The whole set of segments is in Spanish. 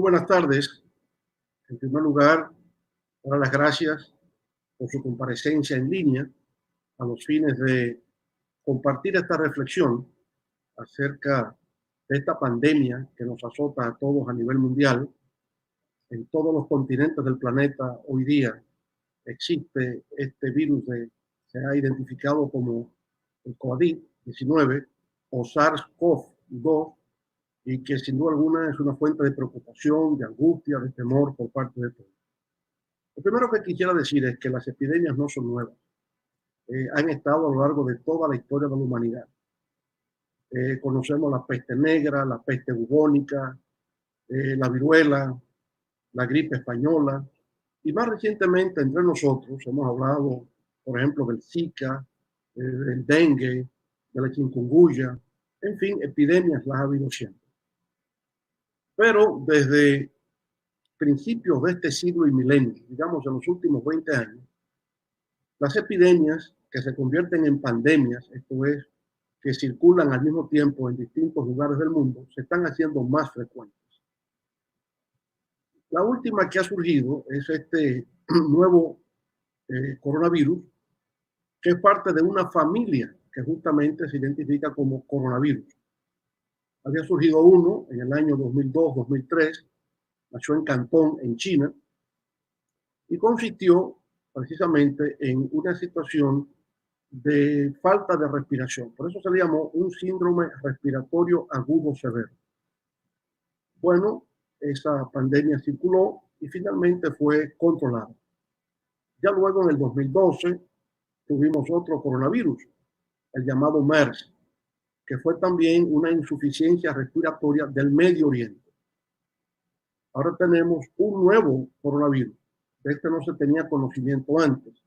buenas tardes. En primer lugar, dar las gracias por su comparecencia en línea a los fines de compartir esta reflexión acerca de esta pandemia que nos azota a todos a nivel mundial. En todos los continentes del planeta hoy día existe este virus se ha identificado como el COVID-19 o SARS-CoV-2, y que sin duda alguna es una fuente de preocupación, de angustia, de temor por parte de todos. Lo primero que quisiera decir es que las epidemias no son nuevas. Han estado a lo largo de toda la historia de la humanidad. Conocemos la peste negra, la peste bubónica, la viruela, la gripe española, y más recientemente entre nosotros hemos hablado, por ejemplo, del Zika, del dengue, de la chikungunya, en fin, epidemias las ha habido siempre. Pero desde principios de este siglo y milenio, digamos en los últimos 20 años, las epidemias que se convierten en pandemias, esto es, que circulan al mismo tiempo en distintos lugares del mundo, se están haciendo más frecuentes. La última que ha surgido es este nuevo coronavirus, que es parte de una familia que justamente se identifica como coronavirus. Había surgido uno en el año 2002-2003, nació en Cantón, en China, y consistió precisamente en una situación de falta de respiración. Por eso se le llamó un síndrome respiratorio agudo severo. Bueno, esa pandemia circuló y finalmente fue controlada. Ya luego en el 2012 tuvimos otro coronavirus, el llamado MERS, que fue también una insuficiencia respiratoria del Medio Oriente. Ahora tenemos un nuevo coronavirus. De este no se tenía conocimiento antes,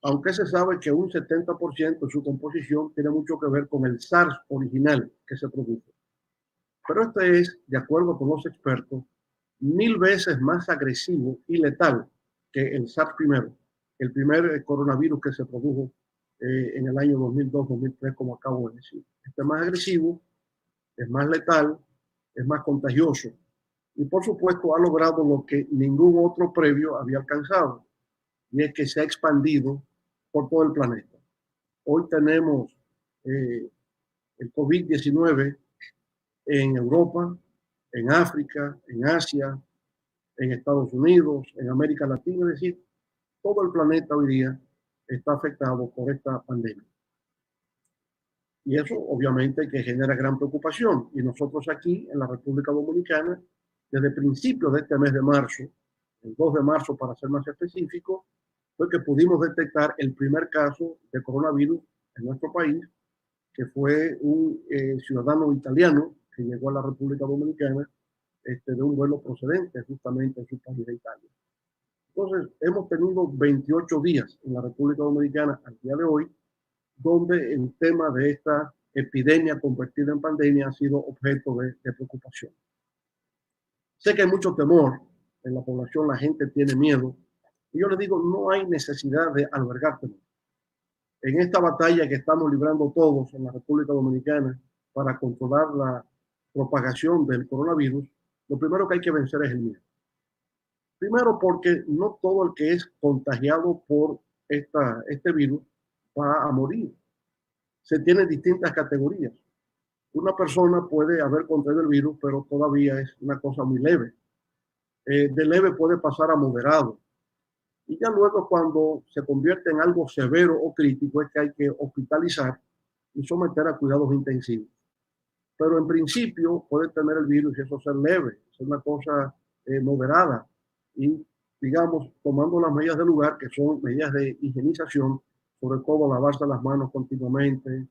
aunque se sabe que un 70% de su composición tiene mucho que ver con el SARS original que se produjo. Pero este es, de acuerdo con los expertos, 1000 veces más agresivo y letal que el SARS primero, el primer coronavirus que se produjo en el año 2002-2003, como acabo de decir. Este es más agresivo, es más letal, es más contagioso y por supuesto ha logrado lo que ningún otro previo había alcanzado, y es que se ha expandido por todo el planeta. Hoy tenemos el COVID-19 en Europa, en África, en Asia, en Estados Unidos, en América Latina, es decir, todo el planeta hoy día está afectado por esta pandemia. Y eso obviamente que genera gran preocupación. Y nosotros aquí en la República Dominicana, desde principios de este mes de marzo, el 2 de marzo para ser más específico, fue que pudimos detectar el primer caso de coronavirus en nuestro país, que fue un ciudadano italiano que llegó a la República Dominicana de un vuelo procedente justamente de su país de Italia. Entonces, hemos tenido 28 días en la República Dominicana al día de hoy, donde el tema de esta epidemia convertida en pandemia ha sido objeto de preocupación. Sé que hay mucho temor en la población, la gente tiene miedo, y yo les digo, no hay necesidad de albergar temor. En esta batalla que estamos librando todos en la República Dominicana para controlar la propagación del coronavirus, lo primero que hay que vencer es el miedo. Primero porque no todo el que es contagiado por este virus va a morir. Se tienen distintas categorías. Una persona puede haber contraído el virus, pero todavía es una cosa muy leve. De leve puede pasar a moderado. Y ya luego cuando se convierte en algo severo o crítico es que hay que hospitalizar y someter a cuidados intensivos. Pero en principio puede tener el virus y eso ser leve, es una cosa moderada. Y digamos, tomando las medidas del lugar, que son medidas de higienización, sobre todo lavarse las manos continuamente,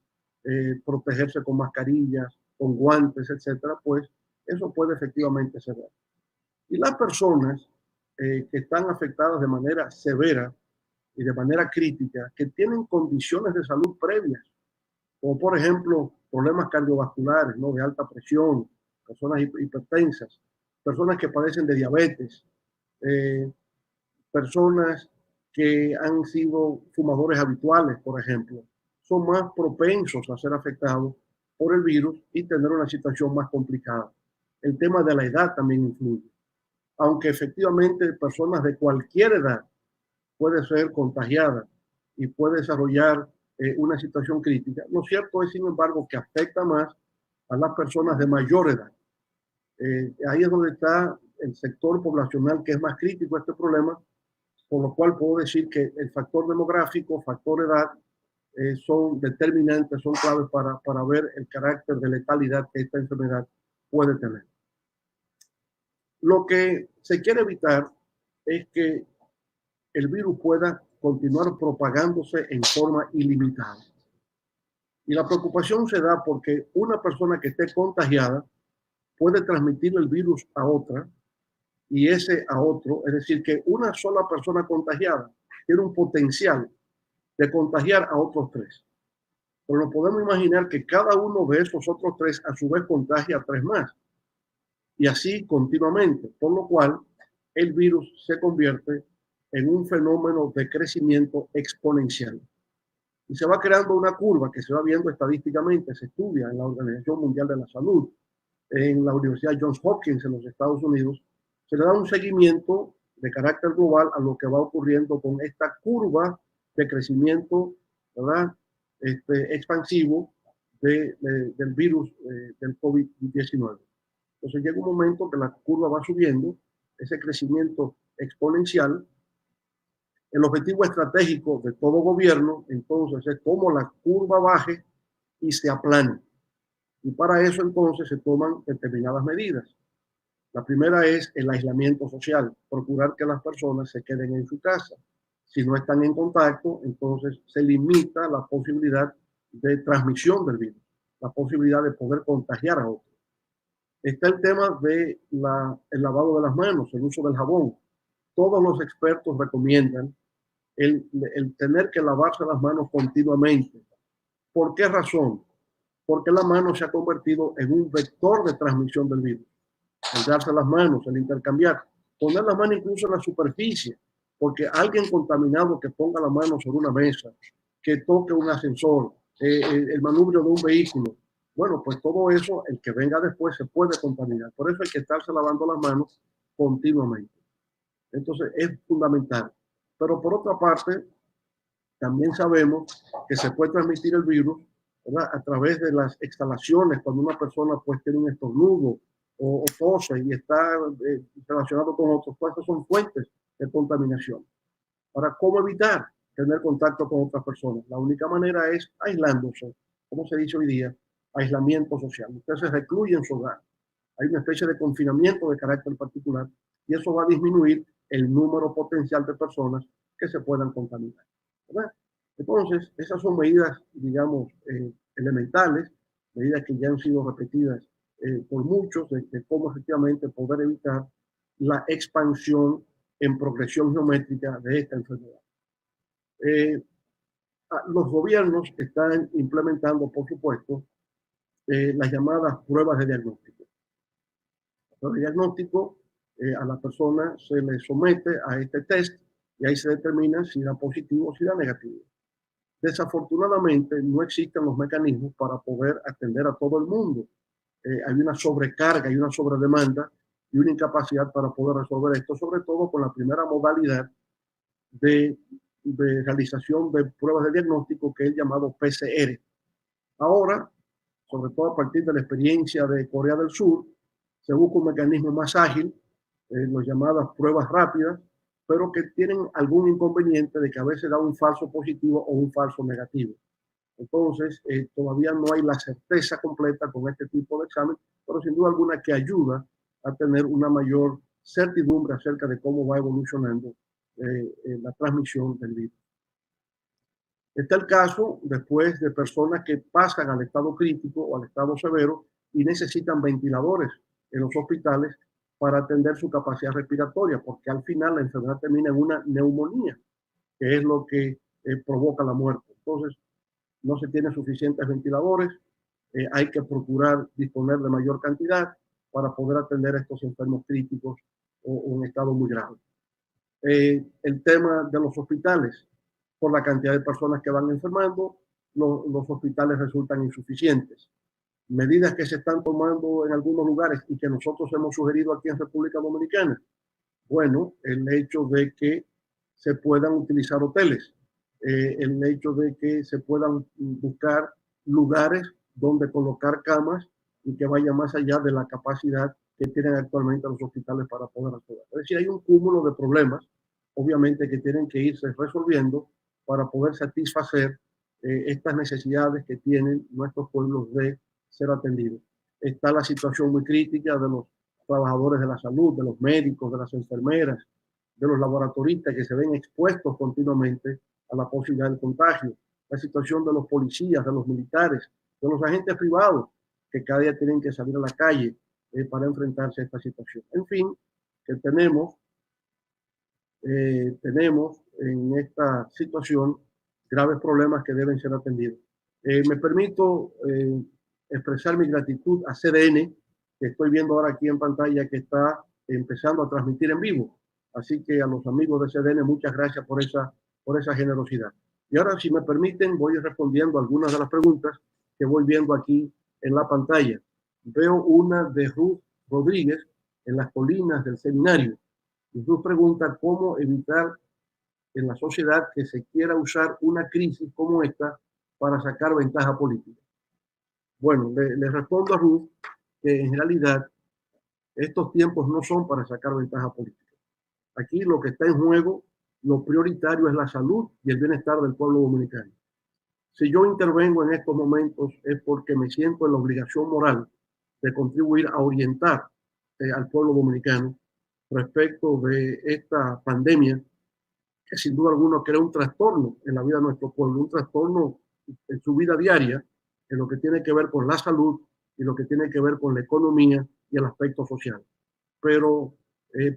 protegerse con mascarillas, con guantes, etcétera, pues eso puede efectivamente ser. Y las personas que están afectadas de manera severa y de manera crítica, que tienen condiciones de salud previas, como por ejemplo problemas cardiovasculares, ¿no?, de alta presión, personas hipertensas, personas que padecen de diabetes, personas que han sido fumadores habituales, por ejemplo, son más propensos a ser afectados por el virus y tener una situación más complicada. El tema de la edad también influye. aunque efectivamente personas de cualquier edad puede ser contagiada y puede desarrollar una situación crítica. Lo cierto es, sin embargo, que afecta más a las personas de mayor edad. Ahí es donde está el sector poblacional que es más crítico a este problema, por lo cual puedo decir que el factor demográfico, factor edad, son determinantes, son claves para ver el carácter de letalidad que esta enfermedad puede tener. Lo que se quiere evitar es que el virus pueda continuar propagándose en forma ilimitada. Y la preocupación se da porque una persona que esté contagiada puede transmitir el virus a otra y ese a otro, es decir, que una sola persona contagiada tiene un potencial de contagiar a otros tres. Pero no podemos imaginar que cada uno de esos otros tres a su vez contagia a tres más. Y así continuamente, por lo cual el virus se convierte en un fenómeno de crecimiento exponencial. Y se va creando una curva que se va viendo estadísticamente, se estudia en la Organización Mundial de la Salud, en la Universidad Johns Hopkins en los Estados Unidos, se le da un seguimiento de carácter global a lo que va ocurriendo con esta curva de crecimiento, ¿verdad? Expansivo del virus del COVID-19. Entonces llega un momento que la curva va subiendo, ese crecimiento exponencial. El objetivo estratégico de todo gobierno, entonces, es cómo la curva baje y se aplane. Y para eso, entonces, se toman determinadas medidas. La primera es el aislamiento social, procurar que las personas se queden en su casa. Si no están en contacto, entonces se limita la posibilidad de transmisión del virus, la posibilidad de poder contagiar a otros. Está el tema del lavado de las manos, el uso del jabón. Todos los expertos recomiendan el tener que lavarse las manos continuamente. ¿Por qué razón? Porque la mano se ha convertido en un vector de transmisión del virus. El darse las manos, el intercambiar, poner la mano incluso en la superficie, porque alguien contaminado que ponga la mano sobre una mesa, que toque un ascensor, el manubrio de un vehículo, bueno, pues todo eso, el que venga después se puede contaminar. Por eso hay que estarse lavando las manos continuamente. Entonces es fundamental. Pero por otra parte, también sabemos que se puede transmitir el virus, ¿verdad?, a través de las exhalaciones, cuando una persona pues tiene un estornudo o tose y está relacionado con otros. Todas estas son fuentes de contaminación. Ahora, ¿cómo evitar tener contacto con otras personas? La única manera es aislándose, como se dice hoy día, aislamiento social. Usted se recluye en su hogar. Hay una especie de confinamiento de carácter particular y eso va a disminuir el número potencial de personas que se puedan contaminar, ¿verdad? Entonces, esas son medidas, digamos, elementales, medidas que ya han sido repetidas por muchos, de cómo efectivamente poder evitar la expansión en progresión geométrica de esta enfermedad. Los gobiernos están implementando, por supuesto, las llamadas pruebas de diagnóstico. El diagnóstico, a la persona se le somete a este test y ahí se determina si da positivo o si da negativo. Desafortunadamente, no existen los mecanismos para poder atender a todo el mundo. Hay una sobrecarga, hay una sobredemanda y una incapacidad para poder resolver esto, sobre todo con la primera modalidad de realización de pruebas de diagnóstico, que es el llamado PCR. Ahora, sobre todo a partir de la experiencia de Corea del Sur, se busca un mecanismo más ágil, las llamadas pruebas rápidas, pero que tienen algún inconveniente de que a veces da un falso positivo o un falso negativo. Entonces, todavía no hay la certeza completa con este tipo de examen, pero sin duda alguna que ayuda a tener una mayor certidumbre acerca de cómo va evolucionando la transmisión del virus. Está el caso después de personas que pasan al estado crítico o al estado severo y necesitan ventiladores en los hospitales para atender su capacidad respiratoria, porque al final la enfermedad termina en una neumonía, que es lo que provoca la muerte. Entonces, no se tienen suficientes ventiladores, hay que procurar disponer de mayor cantidad para poder atender a estos enfermos críticos o en estado muy grave. El tema de los hospitales, por la cantidad de personas que van enfermando, los hospitales resultan insuficientes. Medidas que se están tomando en algunos lugares y que nosotros hemos sugerido aquí en República Dominicana, Bueno, el hecho de que se puedan utilizar hoteles, el hecho de que se puedan buscar lugares donde colocar camas y que vaya más allá de la capacidad que tienen actualmente los hospitales para poder actuar. Es decir, hay un cúmulo de problemas, obviamente, que tienen que irse resolviendo para poder satisfacer estas necesidades que tienen nuestros pueblos de ser atendidos. Está la situación muy crítica de los trabajadores de la salud, de los médicos, de las enfermeras, de los laboratoristas que se ven expuestos continuamente a la posibilidad del contagio, la situación de los policías, de los militares, de los agentes privados que cada día tienen que salir a la calle para enfrentarse a esta situación. En fin, que tenemos en esta situación graves problemas que deben ser atendidos. Me permito expresar mi gratitud a CDN, que estoy viendo ahora aquí en pantalla que está empezando a transmitir en vivo. Así que a los amigos de CDN, muchas gracias por esa generosidad. Y ahora, si me permiten, voy respondiendo algunas de las preguntas que voy viendo aquí en la pantalla. Veo una de Ruth Rodríguez en las colinas del seminario. Y Ruth pregunta cómo evitar en la sociedad que se quiera usar una crisis como esta para sacar ventaja política. Bueno, le respondo a Ruth que en realidad estos tiempos no son para sacar ventaja política. Aquí lo que está en juego, lo prioritario es la salud y el bienestar del pueblo dominicano. Si yo intervengo en estos momentos es porque me siento en la obligación moral de contribuir a orientar al pueblo dominicano respecto de esta pandemia que sin duda alguna crea un trastorno en la vida de nuestro pueblo, un trastorno en su vida diaria, en lo que tiene que ver con la salud y lo que tiene que ver con la economía y el aspecto social. Pero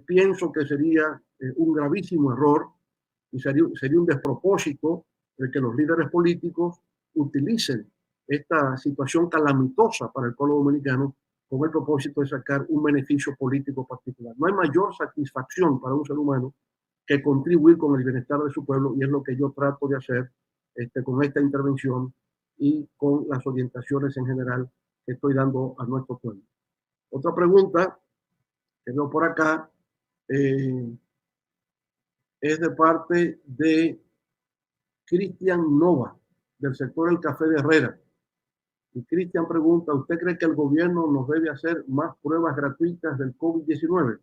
pienso que sería un gravísimo error y sería un despropósito de que los líderes políticos utilicen esta situación calamitosa para el pueblo dominicano con el propósito de sacar un beneficio político particular. No hay mayor satisfacción para un ser humano que contribuir con el bienestar de su pueblo y es lo que yo trato de hacer con esta intervención y con las orientaciones en general que estoy dando a nuestro pueblo. Otra pregunta que veo por acá es de parte de Cristian Nova, del sector del café de Herrera. Y Cristian pregunta, ¿usted cree que el gobierno nos debe hacer más pruebas gratuitas del COVID-19?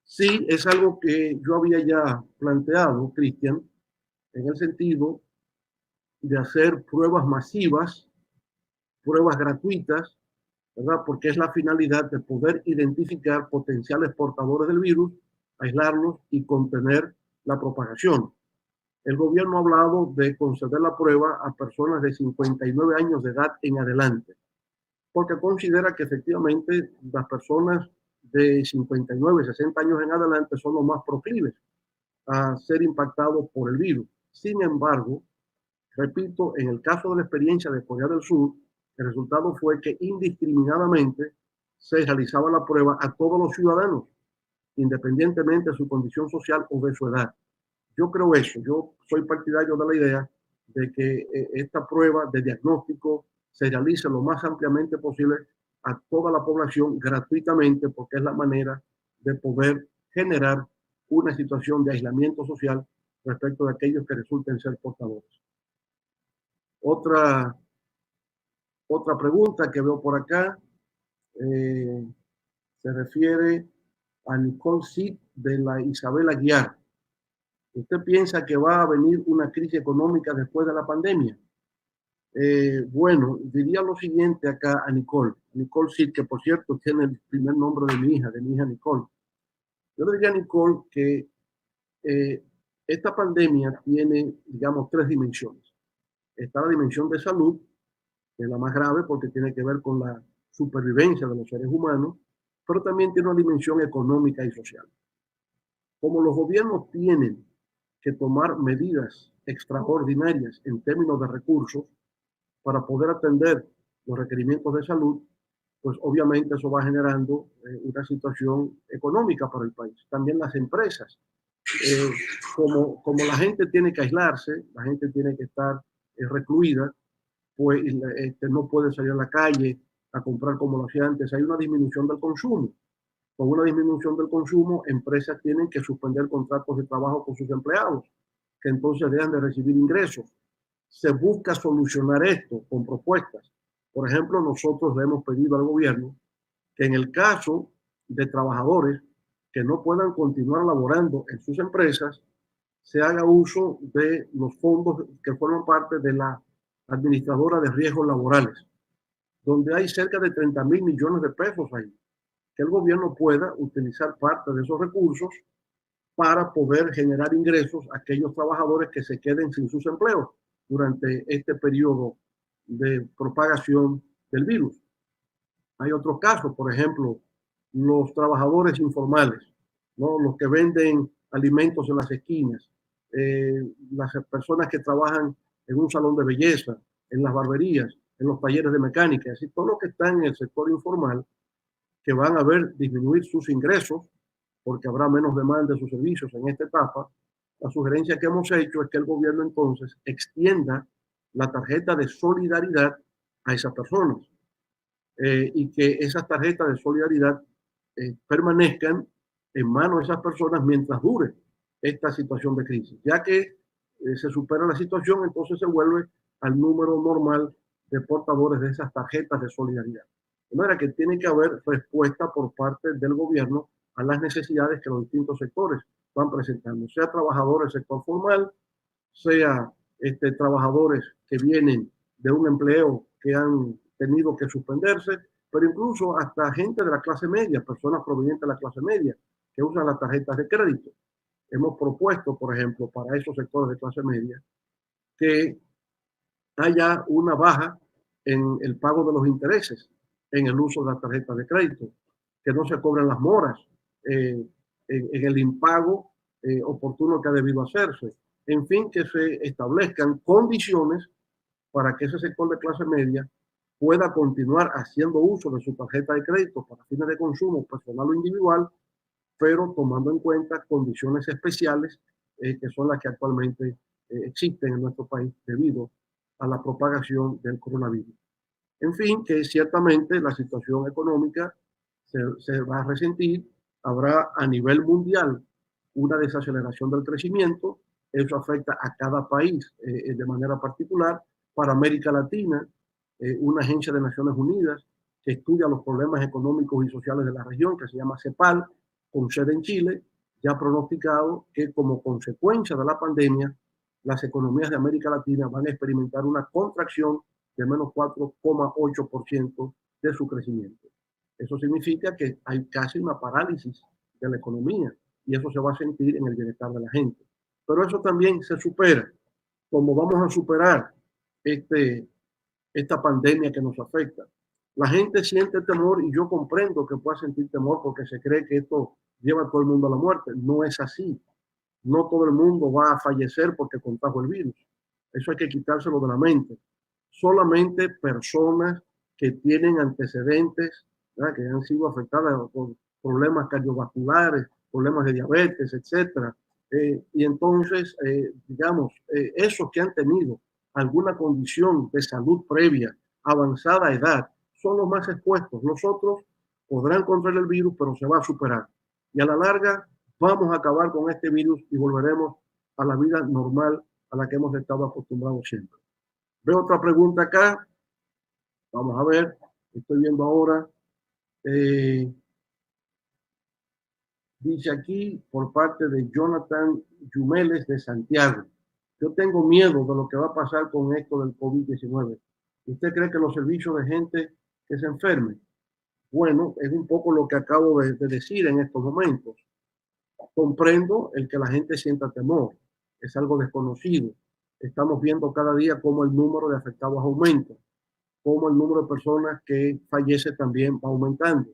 Sí, es algo que yo había ya planteado, Cristian, en el sentido de hacer pruebas masivas, pruebas gratuitas, ¿verdad? Porque es la finalidad de poder identificar potenciales portadores del virus, aislarlos y contener la propagación. El gobierno ha hablado de conceder la prueba a personas de 59 años de edad en adelante, porque considera que efectivamente las personas de 59, 60 años en adelante son los más proclives a ser impactados por el virus. Sin embargo, repito, en el caso de la experiencia de Corea del Sur, el resultado fue que indiscriminadamente se realizaba la prueba a todos los ciudadanos, independientemente de su condición social o de su edad. Yo creo eso, yo soy partidario de la idea de que esta prueba de diagnóstico se realice lo más ampliamente posible a toda la población gratuitamente, porque es la manera de poder generar una situación de aislamiento social respecto de aquellos que resulten ser portadores. Otra pregunta que veo por acá se refiere a Nicole Cid de la Isabel Aguiar. ¿Usted piensa que va a venir una crisis económica después de la pandemia? Bueno, diría lo siguiente acá a Nicole Cid, que por cierto tiene el primer nombre de mi hija Nicole. Yo le diría a Nicole que esta pandemia tiene, digamos, tres dimensiones. Está la dimensión de salud, que es la más grave porque tiene que ver con la supervivencia de los seres humanos, pero también tiene una dimensión económica y social. Como los gobiernos tienen que tomar medidas extraordinarias en términos de recursos para poder atender los requerimientos de salud, pues obviamente eso va generando una situación económica para el país. También las empresas, como la gente tiene que aislarse, la gente tiene que estar recluida, pues no puede salir a la calle a comprar como lo hacía antes, hay una disminución del consumo. con una disminución del consumo, empresas tienen que suspender contratos de trabajo con sus empleados, que entonces dejan de recibir ingresos. Se busca solucionar esto con propuestas. Por ejemplo, nosotros le hemos pedido al gobierno que en el caso de trabajadores que no puedan continuar laborando en sus empresas, se haga uso de los fondos que forman parte de la administradora de riesgos laborales, donde hay cerca de 30.000 millones de pesos ahí, que el gobierno pueda utilizar parte de esos recursos para poder generar ingresos a aquellos trabajadores que se queden sin sus empleos durante este periodo de propagación del virus. Hay otros casos, por ejemplo, los trabajadores informales, ¿no? Los que venden alimentos en las esquinas, las personas que trabajan en un salón de belleza, en las barberías, en los talleres de mecánica, así todo lo que está en el sector informal, que van a ver disminuir sus ingresos porque habrá menos demanda de sus servicios en esta etapa. La sugerencia que hemos hecho es que el gobierno entonces extienda la tarjeta de solidaridad a esas personas, y que esas tarjetas de solidaridad permanezcan en manos de esas personas mientras dure esta situación de crisis. Ya que se supera la situación, entonces se vuelve al número normal de portadores de esas tarjetas de solidaridad. De manera que tiene que haber respuesta por parte del gobierno a las necesidades que los distintos sectores van presentando, sea trabajadores del sector formal, sea trabajadores que vienen de un empleo que han tenido que suspenderse, pero incluso hasta gente de la clase media, personas provenientes de la clase media, que usan las tarjetas de crédito. Hemos propuesto, por ejemplo, para esos sectores de clase media, que haya una baja en el pago de los intereses en el uso de las tarjetas de crédito, que no se cobren las moras en el impago oportuno que ha debido hacerse. En fin, que se establezcan condiciones para que ese sector de clase media pueda continuar haciendo uso de su tarjeta de crédito para fines de consumo personal o individual, pero tomando en cuenta condiciones especiales que son las que actualmente existen en nuestro país debido a la propagación del coronavirus. En fin, que ciertamente la situación económica se va a resentir, habrá a nivel mundial una desaceleración del crecimiento, eso afecta a cada país de manera particular. Para América Latina, una agencia de Naciones Unidas que estudia los problemas económicos y sociales de la región, que se llama CEPAL, con sede en Chile, ya ha pronosticado que como consecuencia de la pandemia, las economías de América Latina van a experimentar una contracción de menos 4,8% de su crecimiento. Eso significa que hay casi una parálisis de la economía y eso se va a sentir en el bienestar de la gente. Pero eso también se supera. Como vamos a superar esta pandemia que nos afecta? La gente siente temor y yo comprendo que pueda sentir temor porque se cree que esto lleva a todo el mundo a la muerte. No es así. No todo el mundo va a fallecer porque contrajo el virus. Eso hay que quitárselo de la mente. Solamente personas que tienen antecedentes, ¿verdad?, que han sido afectadas por problemas cardiovasculares, problemas de diabetes, etcétera. Y entonces, digamos, esos que han tenido alguna condición de salud previa, avanzada edad, son los más expuestos. Los otros podrán controlar el virus, pero se va a superar. Y a la larga vamos a acabar con este virus y volveremos a la vida normal a la que hemos estado acostumbrados siempre. Veo otra pregunta acá. Vamos a ver. Estoy viendo ahora. Dice aquí por parte de Jonathan Yumeles de Santiago. Yo tengo miedo de lo que va a pasar con esto del COVID-19. ¿Usted cree que los servicios de gente que se enferme? Bueno, es un poco lo que acabo de decir en estos momentos. Comprendo el que la gente sienta temor. Es algo desconocido. Estamos viendo cada día cómo el número de afectados aumenta, cómo el número de personas que fallece también va aumentando.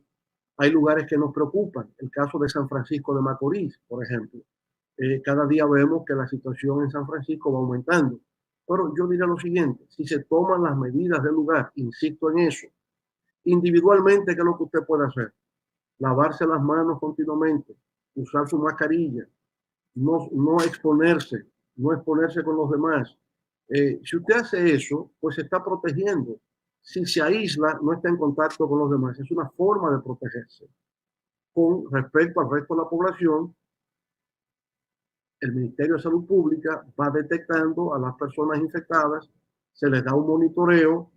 Hay lugares que nos preocupan. El caso de San Francisco de Macorís, por ejemplo. Cada día vemos que la situación en San Francisco va aumentando. Pero yo diría lo siguiente, si se toman las medidas del lugar, insisto en eso, individualmente, ¿qué es lo que usted puede hacer? Lavarse las manos continuamente, usar su mascarilla, no exponerse, no exponerse con los demás. Si usted hace eso, pues se está protegiendo. Si se aísla, no está en contacto con los demás. Es una forma de protegerse. con respecto al resto de la población, el Ministerio de Salud Pública va detectando a las personas infectadas, se les da un monitoreo,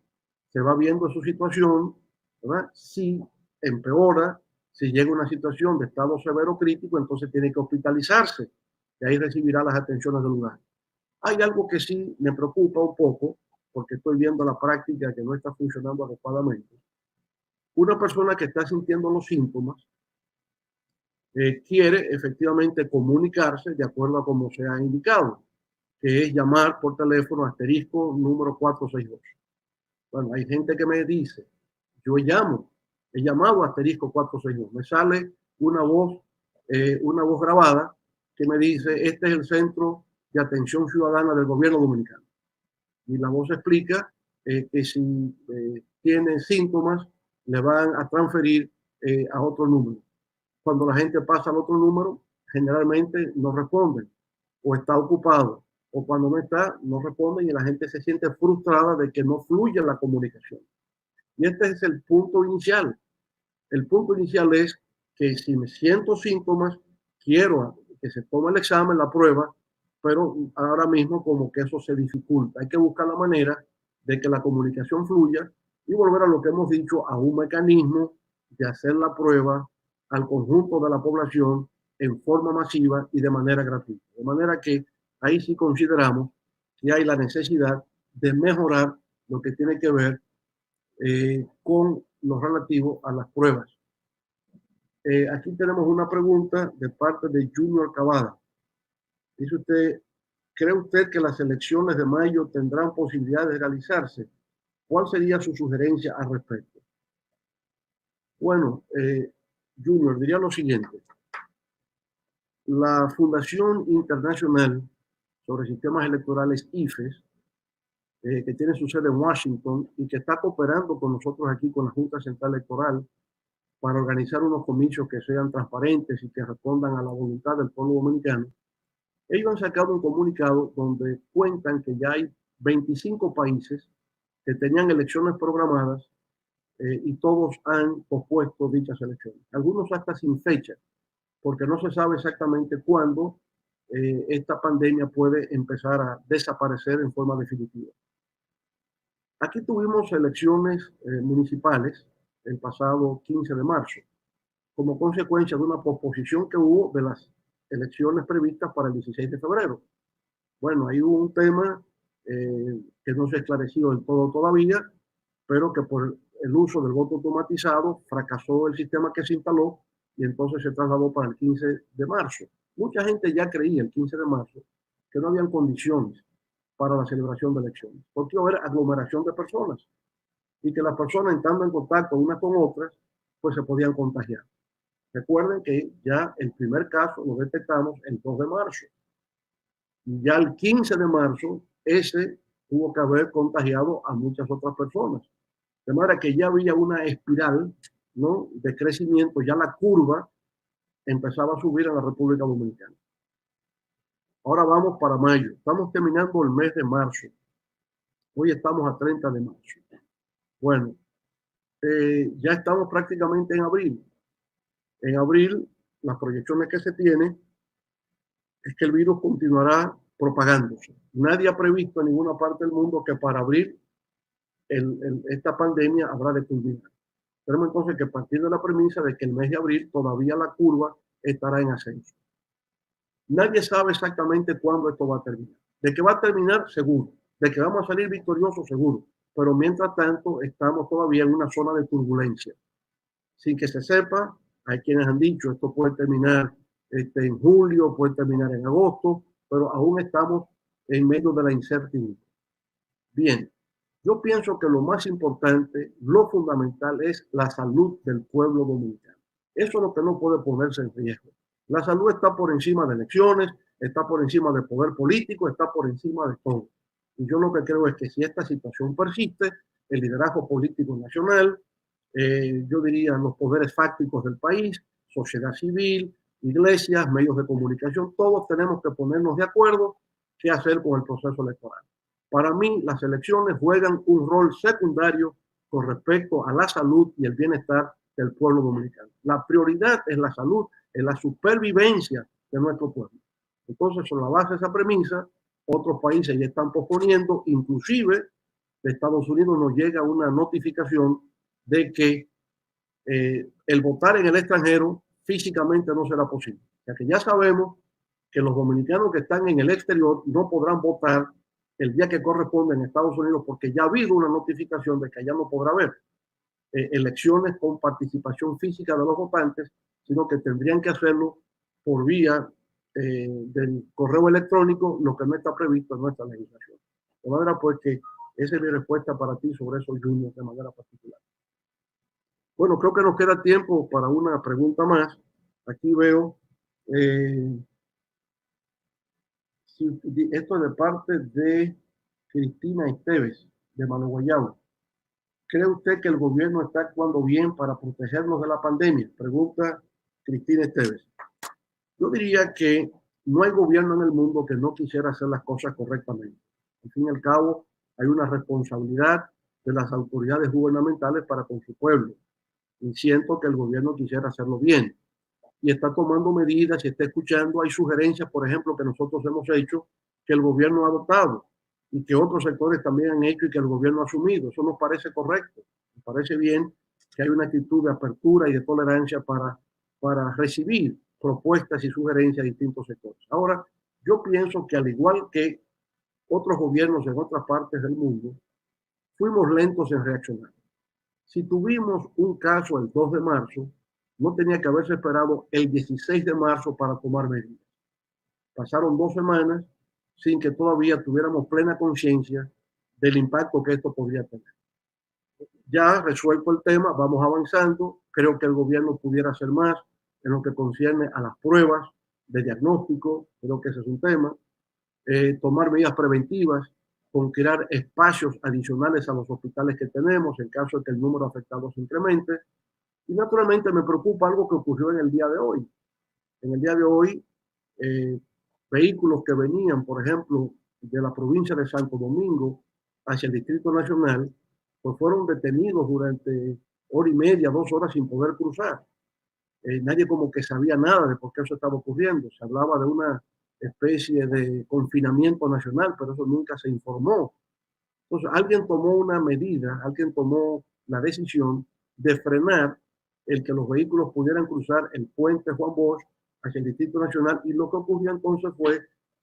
se va viendo su situación, ¿verdad? Si empeora, si llega a una situación de estado severo crítico, entonces tiene que hospitalizarse y ahí recibirá las atenciones del lugar. Hay algo que sí me preocupa un poco, porque estoy viendo la práctica que no está funcionando adecuadamente. Una persona que está sintiendo los síntomas quiere efectivamente comunicarse de acuerdo a como se ha indicado, que es llamar por teléfono asterisco número 462. Bueno, hay gente que me dice, yo llamo, he llamado asterisco 462, me sale una voz grabada que me dice, este es el Centro de Atención Ciudadana del Gobierno Dominicano. Y la voz explica que si tiene síntomas, le van a transferir a otro número. Cuando la gente pasa al otro número, generalmente no responden o está ocupado, o cuando no está, no responden y la gente se siente frustrada de que no fluye la comunicación. Y este es el punto inicial. El punto inicial es que si me siento síntomas, quiero que se tome el examen, la prueba, pero ahora mismo como que eso se dificulta. Hay que buscar la manera de que la comunicación fluya y volver a lo que hemos dicho, a un mecanismo de hacer la prueba al conjunto de la población en forma masiva y de manera gratuita. De manera que ahí sí consideramos que hay la necesidad de mejorar lo que tiene que ver con lo relativo a las pruebas. Aquí tenemos una pregunta de parte de Junior Cavada. Dice usted, ¿cree usted que las elecciones de mayo tendrán posibilidad de realizarse? ¿Cuál sería su sugerencia al respecto? Bueno, Junior, diría lo siguiente. La Fundación Internacional sobre Sistemas Electorales, IFES, que tiene su sede en Washington y que está cooperando con nosotros aquí con la Junta Central Electoral para organizar unos comicios que sean transparentes y que respondan a la voluntad del pueblo dominicano. Ellos han sacado un comunicado donde cuentan que ya hay 25 países que tenían elecciones programadas y todos han pospuesto dichas elecciones. Algunos hasta sin fecha, porque no se sabe exactamente cuándo esta pandemia puede empezar a desaparecer en forma definitiva. Aquí tuvimos elecciones municipales el pasado 15 de marzo, como consecuencia de una posposición que hubo de las elecciones previstas para el 16 de febrero. Bueno, ahí hubo un tema que no se ha esclarecido del todo todavía, pero que por el uso del voto automatizado fracasó el sistema que se instaló y entonces se trasladó para el 15 de marzo. Mucha gente ya creía el 15 de marzo que no habían condiciones para la celebración de elecciones, porque iba a haber aglomeración de personas y que las personas entrando en contacto unas con otras, pues se podían contagiar. Recuerden que ya el primer caso lo detectamos el 2 de marzo. Y ya el 15 de marzo, ese tuvo que haber contagiado a muchas otras personas. De manera que ya había una espiral, ¿no?, de crecimiento, ya la curva empezaba a subir en la República Dominicana. Ahora vamos para mayo. Estamos terminando el mes de marzo. Hoy estamos a 30 de marzo. Bueno, ya estamos prácticamente en abril. En abril, las proyecciones que se tienen es que el virus continuará propagándose. Nadie ha previsto en ninguna parte del mundo que para abril esta pandemia habrá de culminar. Tenemos entonces que partir de la premisa de que el mes de abril todavía la curva estará en ascenso. Nadie sabe exactamente cuándo esto va a terminar. De que va a terminar, seguro. De que vamos a salir victoriosos, seguro. Pero mientras tanto, estamos todavía en una zona de turbulencia. Sin que se sepa, hay quienes han dicho esto puede terminar en julio, puede terminar en agosto, pero aún estamos en medio de la incertidumbre. Bien, yo pienso que lo más importante, lo fundamental es la salud del pueblo dominicano. Eso es lo que no puede ponerse en riesgo. La salud está por encima de elecciones, está por encima del poder político, está por encima de todo. Y yo lo que creo es que si esta situación persiste, el liderazgo político nacional, yo diría los poderes fácticos del país, sociedad civil, iglesias, medios de comunicación, todos tenemos que ponernos de acuerdo qué hacer con el proceso electoral. Para mí, las elecciones juegan un rol secundario con respecto a la salud y el bienestar del pueblo dominicano. La prioridad es la salud, es la supervivencia de nuestro pueblo. Entonces, sobre la base de esa premisa, otros países ya están posponiendo, inclusive de Estados Unidos nos llega una notificación de que el votar en el extranjero físicamente no será posible. O sea que ya sabemos que los dominicanos que están en el exterior no podrán votar el día que corresponde en Estados Unidos porque ya ha habido una notificación de que allá no podrá haber elecciones con participación física de los votantes, sino que tendrían que hacerlo por vía del correo electrónico, lo que no está previsto en nuestra legislación. De manera pues que esa es mi respuesta para ti sobre esos juniors de manera particular. Bueno, creo que nos queda tiempo para una pregunta más. Aquí veo esto de parte de Cristina Esteves, de Mano Guayabo. ¿Cree usted que el gobierno está actuando bien para protegernos de la pandemia? Pregunta Cristina Esteves. Yo diría que no hay gobierno en el mundo que no quisiera hacer las cosas correctamente. Al fin y al cabo, hay una responsabilidad de las autoridades gubernamentales para con su pueblo. Y siento que el gobierno quisiera hacerlo bien. Y está tomando medidas y está escuchando. Hay sugerencias, por ejemplo, que nosotros hemos hecho, que el gobierno ha adoptado y que otros sectores también han hecho y que el gobierno ha asumido. Eso nos parece correcto. Nos parece bien que hay una actitud de apertura y de tolerancia para recibir propuestas y sugerencias de distintos sectores. Ahora, yo pienso que al igual que otros gobiernos en otras partes del mundo, fuimos lentos en reaccionar. Si tuvimos un caso el 2 de marzo, no tenía que haberse esperado el 16 de marzo para tomar medidas. Pasaron 2 semanas sin que todavía tuviéramos plena conciencia del impacto que esto podría tener. Ya resuelto el tema, vamos avanzando. Creo que el gobierno pudiera hacer más en lo que concierne a las pruebas de diagnóstico. Creo que ese es un tema. Tomar medidas preventivas, con crear espacios adicionales a los hospitales que tenemos en caso de que el número de afectados se incremente. Y naturalmente me preocupa algo que ocurrió en el día de hoy. En el día de hoy, vehículos que venían, por ejemplo, de la provincia de Santo Domingo hacia el Distrito Nacional, pues fueron detenidos durante hora y media, 2 horas sin poder cruzar. Nadie como que sabía nada de por qué eso estaba ocurriendo. Se hablaba de una especie de confinamiento nacional, pero eso nunca se informó. Entonces, alguien tomó una medida, alguien tomó la decisión de frenar el que los vehículos pudieran cruzar el puente Juan Bosch hacia el Distrito Nacional, y lo que ocurrió entonces fue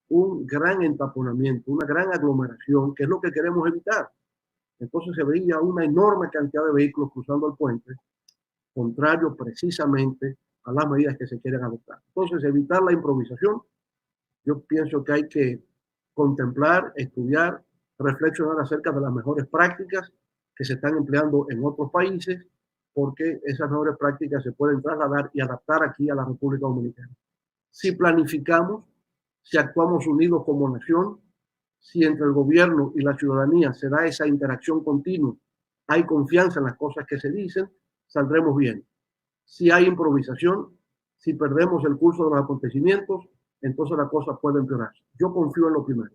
un gran entaponamiento, una gran aglomeración, que es lo que queremos evitar. Entonces se veía una enorme cantidad de vehículos cruzando el puente, contrario precisamente a las medidas que se quieren adoptar. Entonces, evitar la improvisación. Yo pienso que hay que contemplar, estudiar, reflexionar acerca de las mejores prácticas que se están empleando en otros países, porque esas mejores prácticas se pueden trasladar y adaptar aquí a la República Dominicana. Si planificamos, si actuamos unidos como nación, si entre el gobierno y la ciudadanía se da esa interacción continua, hay confianza en las cosas que se dicen, saldremos bien. Si hay improvisación, si perdemos el curso de los acontecimientos, entonces la cosa puede empeorar. Yo confío en lo primero.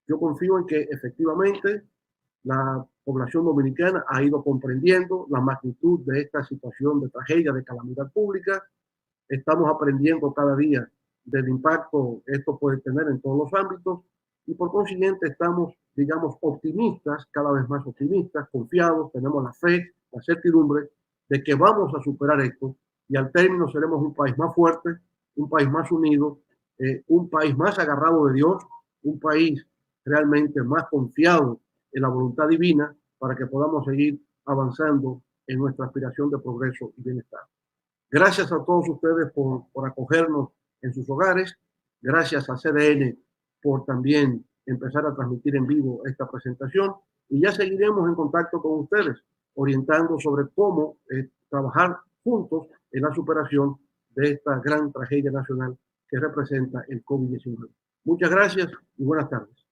Yo confío en que efectivamente la población dominicana ha ido comprendiendo la magnitud de esta situación de tragedia, de calamidad pública. Estamos aprendiendo cada día del impacto que esto puede tener en todos los ámbitos y por consiguiente estamos, digamos, optimistas, cada vez más optimistas, confiados, tenemos la fe, la certidumbre de que vamos a superar esto y al término seremos un país más fuerte, un país más unido, un país más agarrado de Dios, un país realmente más confiado en la voluntad divina para que podamos seguir avanzando en nuestra aspiración de progreso y bienestar. Gracias a todos ustedes por acogernos en sus hogares. Gracias a CDN por también empezar a transmitir en vivo esta presentación. Y ya seguiremos en contacto con ustedes, orientando sobre cómo trabajar juntos en la superación de esta gran tragedia nacional que representa el COVID-19. Muchas gracias y buenas tardes.